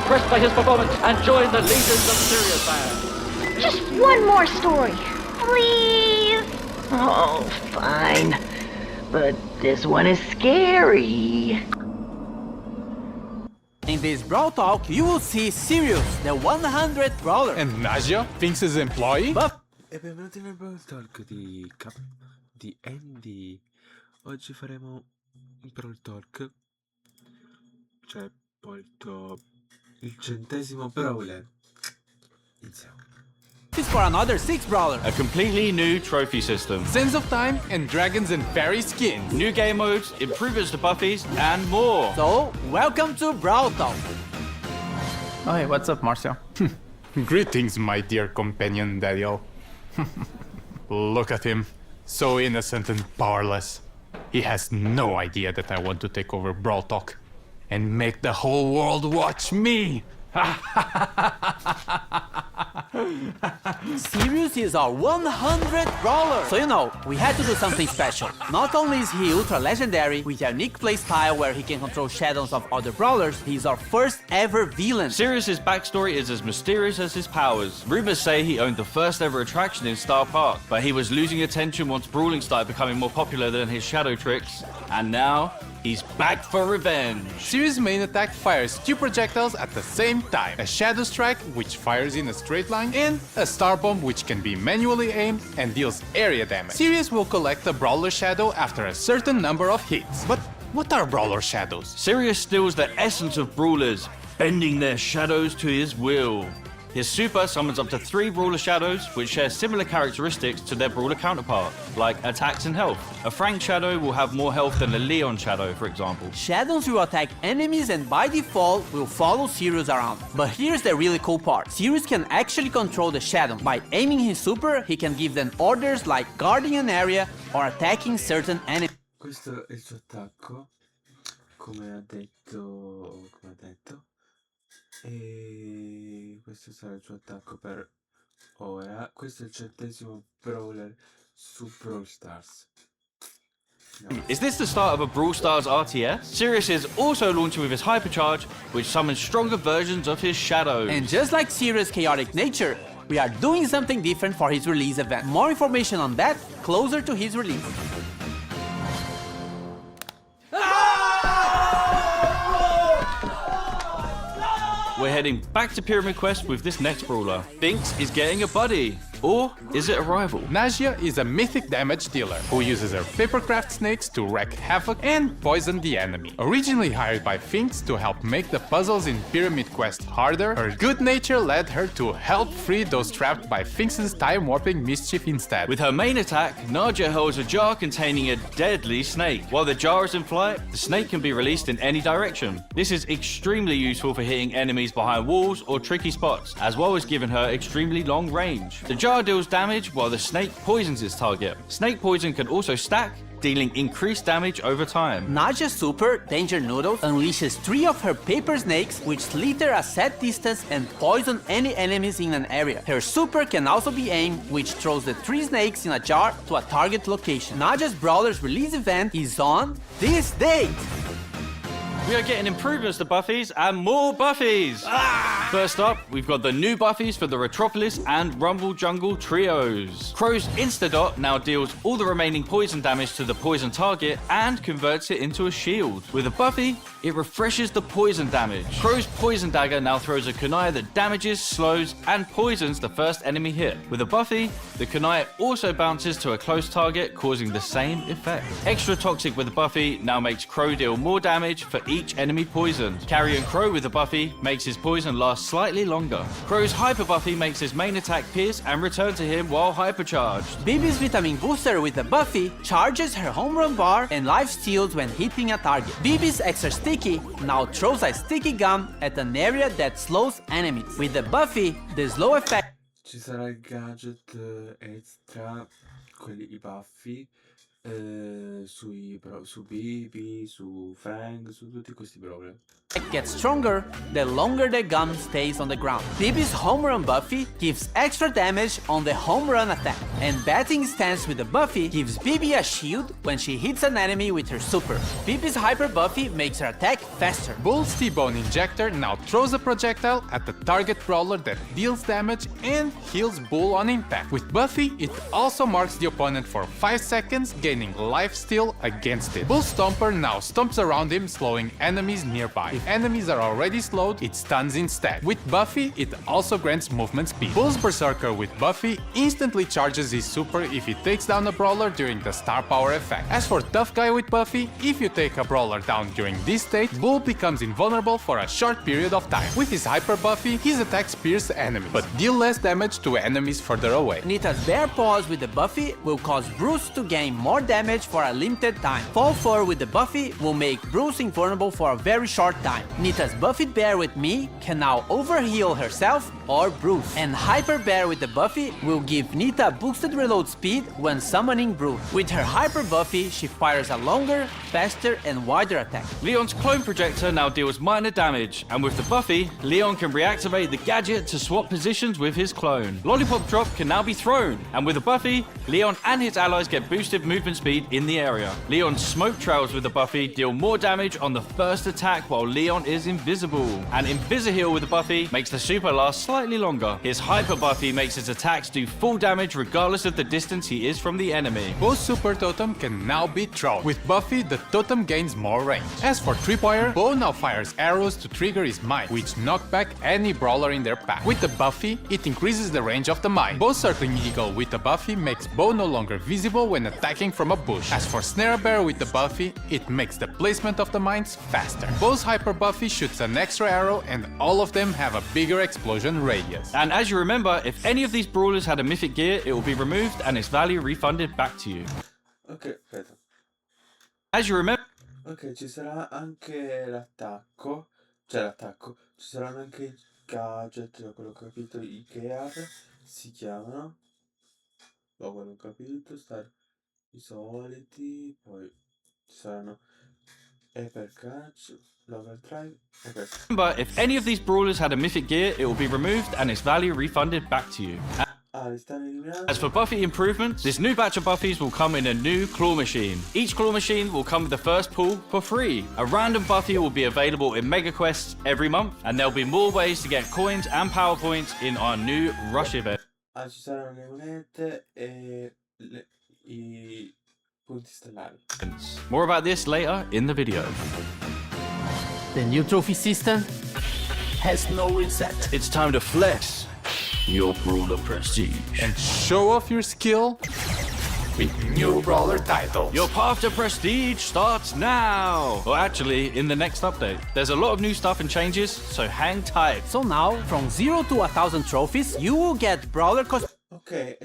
impressed by his performance and join the legions of Sirius fans. Just one more story, please. Oh, fine. But this one is scary. In this Brawl Talk, you will see Sirius, the 100th Brawler. And Nadia, Finks' employee. Buff. E benvenuti nel Brawl Talk di Andy. Oggi faremo un Brawl Talk. Cioè, molto... il 100° Brawler. Iniziamo. This is for another 6 Brawler. A completely new trophy system. Sands of Time and Dragons and Fairy skins. New game modes, improvements to buffies, and more. So, welcome to Brawl Talk. Oh, hey, what's up, Marcio? Greetings, my dear companion Daniel. Look at him. So innocent and powerless. He has no idea that I want to take over Brawl Talk and make the whole world watch me. Sirius is our 100th Brawler. So you know, we had to do something special. Not only is he ultra legendary, with a unique playstyle where he can control shadows of other brawlers, he's our first ever villain. Sirius's backstory is as mysterious as his powers. Rumors say he owned the first ever attraction in Star Park, but he was losing attention once brawling started becoming more popular than his shadow tricks, and now he's back for revenge. Sirius' main attack fires 2 projectiles at the same time. A Shadow Strike, which fires in a straight line, and a Star Bomb, which can be manually aimed and deals area damage. Sirius will collect a Brawler Shadow after a certain number of hits. But what are Brawler Shadows? Sirius steals the essence of brawlers, bending their shadows to his will. His super summons up to 3 brawler shadows, which share similar characteristics to their brawler counterpart, like attacks and health. A Frank shadow will have more health than a Leon shadow, for example. Shadows will attack enemies and by default will follow Sirius around. But here's the really cool part. Sirius can actually control the shadow. By aiming his super, he can give them orders like guarding an area or attacking certain enemies. Questo è il suo attacco, come ha detto. E questo sarà il suo attacco per ora. Questo è il 100° Brawler su Brawl Stars. No. Is this the start of a Brawl Stars RTS? Sirius is also launching with his Hypercharge, which summons stronger versions of his shadows. And just like Sirius' chaotic nature, we are doing something different for his release event. More information on that closer to his release. We're heading back to Pyramid Quest with this next brawler. Finks is getting a buddy. Or is it a rival? Nadia is a mythic damage dealer who uses her papercraft snakes to wreak havoc and poison the enemy. Originally hired by Finks to help make the puzzles in Pyramid Quest harder, her good nature led her to help free those trapped by Finks' time-warping mischief instead. With her main attack, Nadia holds a jar containing a deadly snake. While the jar is in flight, the snake can be released in any direction. This is extremely useful for hitting enemies behind walls or tricky spots, as well as giving her extremely long range. The jar deals damage while the snake poisons its target. Snake poison can also stack, dealing increased damage over time. Nadia's super, Danger Noodles, unleashes 3 of her paper snakes which slither a set distance and poison any enemies in an area. Her super can also be aimed, which throws the 3 snakes in a jar to a target location. Nadia's Brawler's release event is on this date! We are getting improvements to buffies and more buffies! First up, we've got the new buffies for the Retropolis and Rumble Jungle trios. Crow's Instadot now deals all the remaining poison damage to the poison target and converts it into a shield. With a buffy, it refreshes the poison damage. Crow's Poison Dagger now throws a kunai that damages, slows, and poisons the first enemy hit. With a buffy, the kunai also bounces to a close target, causing the same effect. Extra Toxic with a buffy now makes Crow deal more damage for each enemy poisoned. Carrion Crow with a buffy makes his poison last slightly longer. Crow's Hyper Buffy makes his main attack pierce and return to him while hypercharged. Bibi's Vitamin Booster with a buffy charges her home run bar and life steals when hitting a target. Bibi's Extra Sticky now throws a sticky gum at an area that slows enemies. With the buffy, the slow effect... Ci sarà il gadget extra, quelli i baffi, su Bibi, su Frank, su tutti questi brawler. gets stronger, the longer the gun stays on the ground. Bibi's home run buffy gives extra damage on the home run attack, and batting stance with the buffy gives Bibi a shield when she hits an enemy with her super. Bibi's hyper buffy makes her attack faster. Bull's T-Bone Injector now throws a projectile at the target brawler that deals damage and heals Bull on impact. With Buffy, it also marks the opponent for 5 seconds, gaining lifesteal against it. Bull's Stomper now stomps around him, slowing enemies nearby. If enemies are already slowed, it stuns instead. With Buffy, it also grants movement speed. Bull's Berserker with Buffy instantly charges his super if he takes down a brawler during the star power effect. As for Tough Guy with Buffy, if you take a brawler down during this state, Bull becomes invulnerable for a short period of time. With his Hyper Buffy, his attacks pierce enemies, but deal less damage to enemies further away. Nita's Bear Paws with the buffy will cause Bruce to gain more damage for a limited time. Fall Fur with the buffy will make Bruce invulnerable for a very short time. Nita's Buffy Bear with me can now overheal herself or Bruce. And Hyper Bear with the buffy will give Nita boosted reload speed when summoning Bruce. With her Hyper Buffy, she fires a longer, faster and wider attack. Leon's clone projector now deals minor damage, and with the buffy, Leon can reactivate the gadget to swap positions with his clone. Lollipop Drop can now be thrown, and with the buffy, Leon and his allies get boosted movement speed in the area. Leon's smoke trails with the buffy deal more damage on the first attack while Leon is invisible. And Invisiheal with the buffy makes the super last slightly longer. His Hyper Buffy makes his attacks do full damage regardless of the distance he is from the enemy. Both Super Totem can now be thrown. With Buffy, the totem gains more range. As for Tripwire, Bo now fires arrows to trigger his mine, which knock back any brawler in their path. With the Buffy, it increases the range of the mine. Bo's Circling Eagle with the Buffy makes Bo no longer visible when attacking from a bush. As for Snare Bear with the Buffy, it makes the placement of the mines faster. Bo's Hyper Buffy shoots an extra arrow, and all of them have a bigger explosion radius. And as you remember, if any of these brawlers had a mythic gear, it will be removed and its value refunded back to you. Ok, aspetta. As you remember... Ok, ci sarà anche l'attacco. Cioè l'attacco. Ci saranno anche i gadget, da quello che ho capito, i gear si chiamano. Da quello che ho capito, i soliti, poi ci saranno Hypercatch, l'Overdrive e questo. Remember, if any of these brawlers had a mythic gear, it will be removed and its value refunded back to you. As for Buffy improvements, this new batch of Buffies will come in a new claw machine. Each claw machine will come with the first pull for free. A random Buffy will be available in Mega Quests every month, and there'll be more ways to get coins and power points in our new Rush event. Ci saranno le monete e i punti stellari. More about this later in the video. The new trophy system has no reset. It's time to flex your brawler prestige. And show off your skill with new brawler titles. Your path to prestige starts now! Or actually, in the next update. There's a lot of new stuff and changes, so hang tight. So now, from 0 to 1000 trophies, you will get brawler Ok,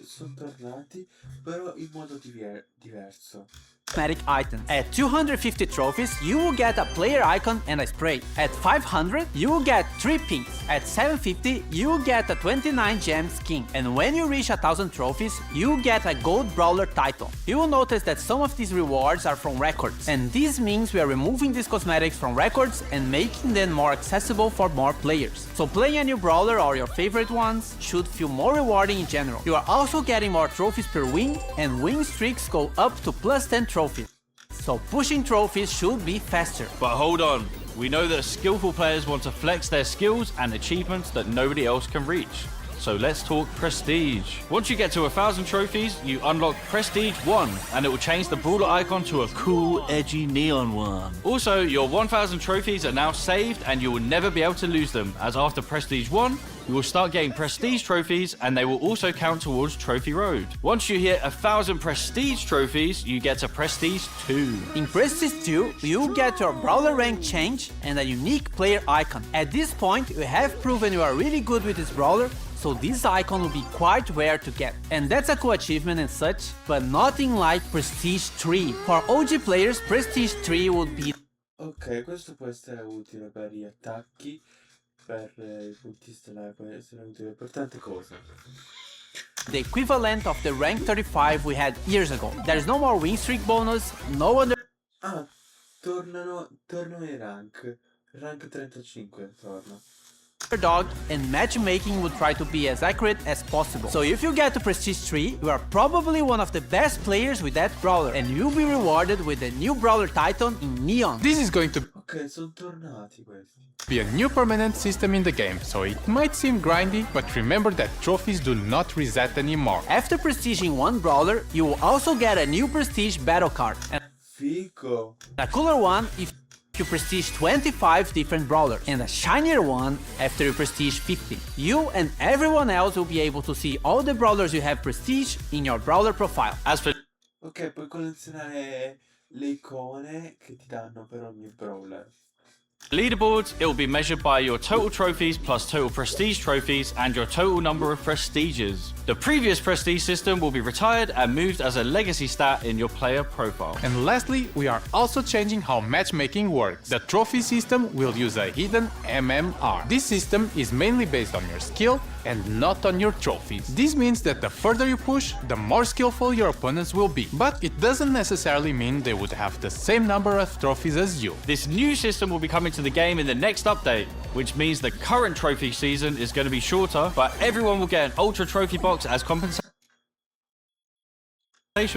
sono tornati, però in modo diverso. cosmetic items. At 250 trophies, you will get a player icon and a spray. At 500, you will get 3 pinks. At 750, you will get a 29 gem skin. And when you reach 1000 trophies, you will get a gold brawler title. You will notice that some of these rewards are from records, and this means we are removing these cosmetics from records and making them more accessible for more players. So playing a new brawler or your favorite ones should feel more rewarding in general. You are also getting more trophies per win, and win streaks go up to plus 10 trophies. So pushing trophies should be faster. But hold on, we know that skillful players want to flex their skills and achievements that nobody else can reach. So let's talk Prestige. Once you get to 1000 trophies, you unlock Prestige 1, and it will change the brawler icon to a cool, edgy neon one. Also, your 1000 trophies are now saved, and you will never be able to lose them, as after Prestige 1, you will start getting Prestige trophies, and they will also count towards Trophy Road. Once you hit 1000 Prestige trophies, you get to Prestige 2. In Prestige 2, you get your brawler rank change and a unique player icon. At this point, you have proven you are really good with this brawler, so this icon will be quite rare to get. And that's a cool achievement and such, but nothing like Prestige 3. For OG players, Prestige 3 would be... Ok, questo può essere utile per gli attacchi, per i punti stellari, può essere utile per tante cose. the equivalent of the rank 35 we had years ago. There's no more win streak bonus, no other... Ah, tornano i rank 35 torna. dog, and matchmaking will try to be as accurate as possible. So if you get to Prestige 3, you are probably one of the best players with that brawler, and you'll be rewarded with the new brawler Titan in Neon. This is going to Ok, sono tornati questi. be a new permanent system in the game, so it might seem grindy, but remember that trophies do not reset anymore. After prestiging one brawler, you will also get a new prestige battle card, and Fico. a cooler one if you prestige 25 different brawlers, and a shinier one after you prestige 50. You and everyone else will be able to see all the brawlers you have prestige in your brawler profile. As for Ok, puoi collezionare le icone che ti danno per ogni brawler. leaderboards, it will be measured by your total trophies plus total prestige trophies and your total number of prestiges. The previous prestige system will be retired and moved as a legacy stat in your player profile. And lastly, we are also changing how matchmaking works. The trophy system will use a hidden MMR. This system is mainly based on your skill and not on your trophies. This means that the further you push, the more skillful your opponents will be. But it doesn't necessarily mean they would have the same number of trophies as you. This new system will be coming to the game in the next update, which means the current trophy season is going to be shorter, but everyone will get an ultra trophy box as compensation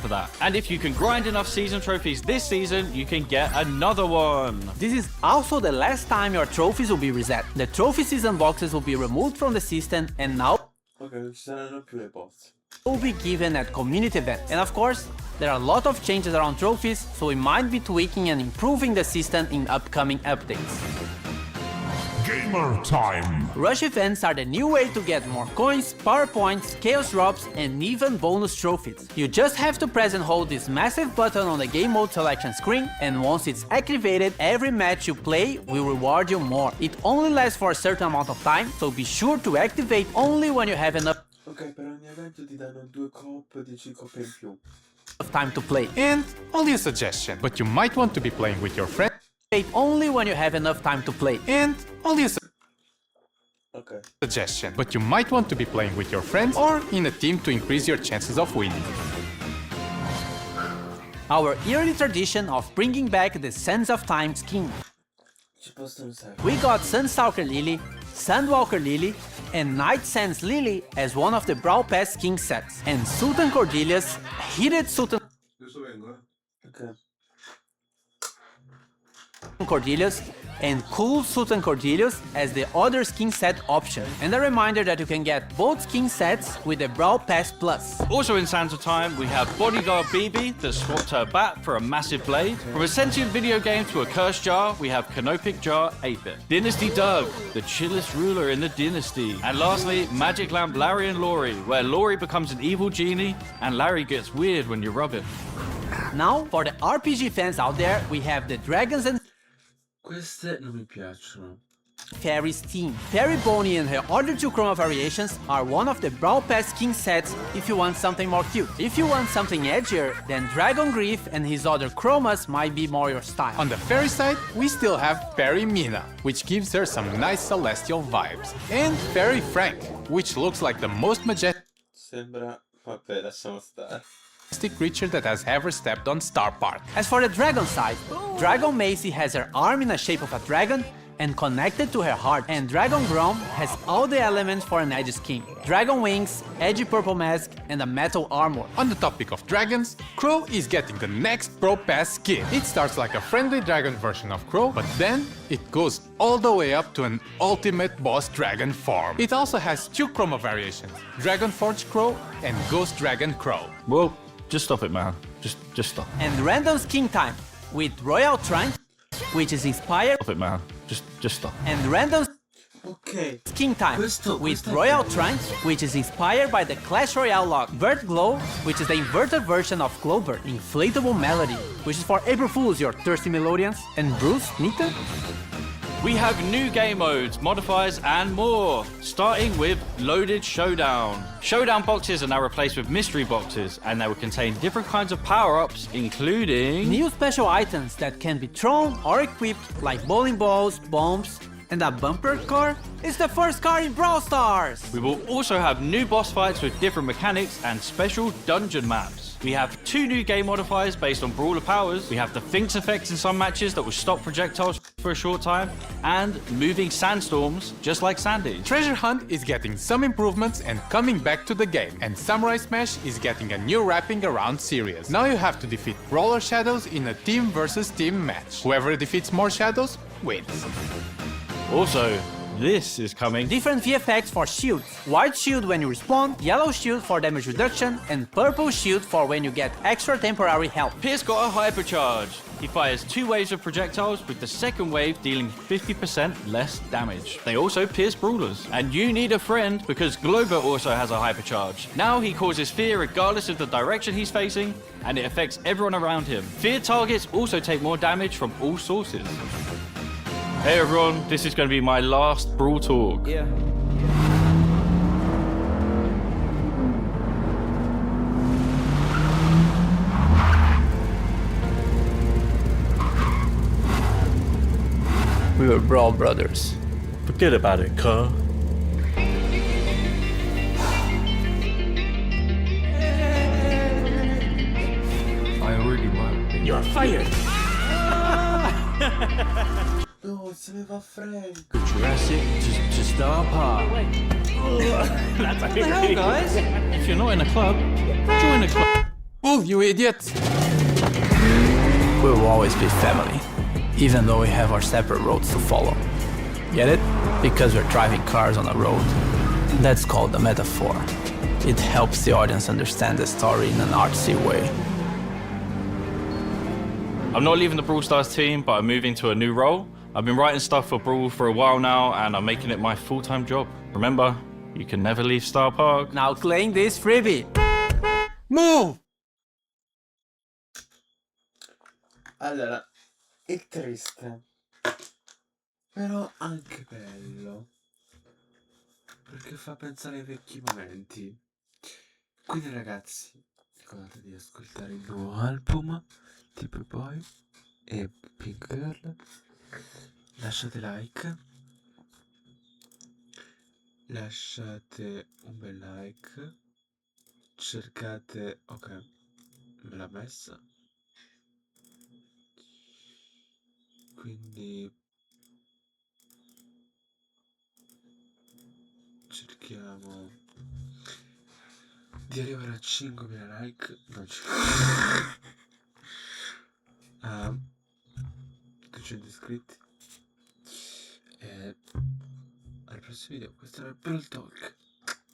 for that. And if you can grind enough season trophies this season, you can get another one. This is also the last time your trophies will be reset. The trophy season boxes will be removed from the system and now Ok, non ci saranno più le boss. will be given at community events. And of course, there are a lot of changes around trophies, so we might be tweaking and improving the system in upcoming updates. Gamer time! Rush events are the new way to get more coins, power points, chaos drops, and even bonus trophies. You just have to press and hold this massive button on the game mode selection screen, and once it's activated, every match you play will reward you more. It only lasts for a certain amount of time, so be sure to activate only when you have enough Ok, per ogni evento ti danno 2 coppe, 10 coppe in più. time to play. And only a suggestion, but you might want to be playing with your friends. Activate only when you have enough time to play. And only a Ok. suggestion, but you might want to be playing with your friends or in a team to increase your chances of winning. Our yearly tradition of bringing back the Sands of Time skin. Ci possono stare. We got Sunstalker Lily, Sandwalker Lily, and Night Sands Lily as one of the Brawl Pass skin sets, and Sultan Cordelia's Heated Sultan Ok. Cordelius and Cool Sultan Cordelius as the other skin set option. And a reminder that you can get both skin sets with the Brawl Pass Plus. Also in Sands of Time, we have Bodyguard BB that swapped her bat for a massive blade. From a sentient video game to a cursed jar, we have Canopic Jar 8-bit. Dynasty Doug, the chillest ruler in the dynasty. And lastly, Magic Lamp Larry and Laurie, where Laurie becomes an evil genie and Larry gets weird when you rub it. Now, for the RPG fans out there, we have the Dragons and Queste non mi piacciono. Fairy's team. Fairy Bonnie and her other two chroma variations are one of the Brawl Pass skin sets if you want something more cute. If you want something edgier, then Dragon Grief and his other chromas might be more your style. On the fairy side, we still have Fairy Mina, which gives her some nice celestial vibes, and Fairy Frank, which looks like the most majestic Sembra... Vabbè, lasciamo stare. creature that has ever stepped on Star Park. As for the dragon side, Dragon Macy has her arm in the shape of a dragon and connected to her heart, and Dragon Grom has all the elements for an edgy skin. Dragon wings, edgy purple mask, and a metal armor. On the topic of dragons, Crow is getting the next Pro Pass skin. It starts like a friendly dragon version of Crow, but then it goes all the way up to an ultimate boss dragon form. It also has two chroma variations, Dragon Forge Crow and Ghost Dragon Crow. Well, just stop it, man. Just stop. And random skin time with Royal Trunk, which is inspired, Stop it, man. Just stop. and random Ok. skin time Questo- with questo è Royal bello. Trunk, which is inspired by the Clash Royale log. Vert Glow, which is the inverted version of Clover. Inflatable Melody, which is for April Fools, your thirsty melodians. And Bruce, Nita? We have new game modes, modifiers, and more, starting with Loaded Showdown. Showdown boxes are now replaced with mystery boxes, and they will contain different kinds of power-ups, including... New special items that can be thrown or equipped, like bowling balls, bombs, and a bumper car is the first car in Brawl Stars! We will also have new boss fights with different mechanics and special dungeon maps. We have 2 new game modifiers based on brawler powers. We have the Finks effects in some matches that will stop projectiles for a short time, and moving sandstorms just like Sandy's. Treasure Hunt is getting some improvements and coming back to the game, and Samurai Smash is getting a new wrapping around series. Now you have to defeat Brawler Shadows in a team versus team match. Whoever defeats more shadows wins. Also, this is coming. Different VFX for shields. White shield when you respawn, yellow shield for damage reduction, and purple shield for when you get extra temporary health. Pierce got a hypercharge. He fires 2 waves of projectiles, with the second wave dealing 50% less damage. They also pierce brawlers. And you need a friend because Glober also has a hypercharge. Now he causes fear regardless of the direction he's facing, and it affects everyone around him. Feared targets also take more damage from all sources. Hey everyone, this is going to be my last Brawl talk. Yeah. We were Brawl brothers. Forget about it, cuz. I already won. You're fired! No, se ne va Frank. Jurassic, just Star Park. That's what the hell, guys? If you're not in a club, join a club. Oh, you idiots! We will always be family, even though we have our separate roads to follow. Get it? Because we're driving cars on a road. That's called a metaphor. It helps the audience understand the story in an artsy way. I'm not leaving the Brawl Stars team, but I'm moving to a new role. I've been writing stuff for Brawl for a while now, and I'm making it my full-time job. Remember, you can never leave Star Park. Now claim this freebie. Move! Allora, è triste, però anche bello, perché fa pensare ai vecchi momenti. Quindi ragazzi, ricordate di ascoltare il nuovo album di Boy e Pink Girl. Lasciate like, lasciate un bel like, cercate, ok, me l'ha messa, quindi cerchiamo di arrivare a 5.000 like, no, 200 iscritti. E al prossimo video, questo era il Brawl Talk.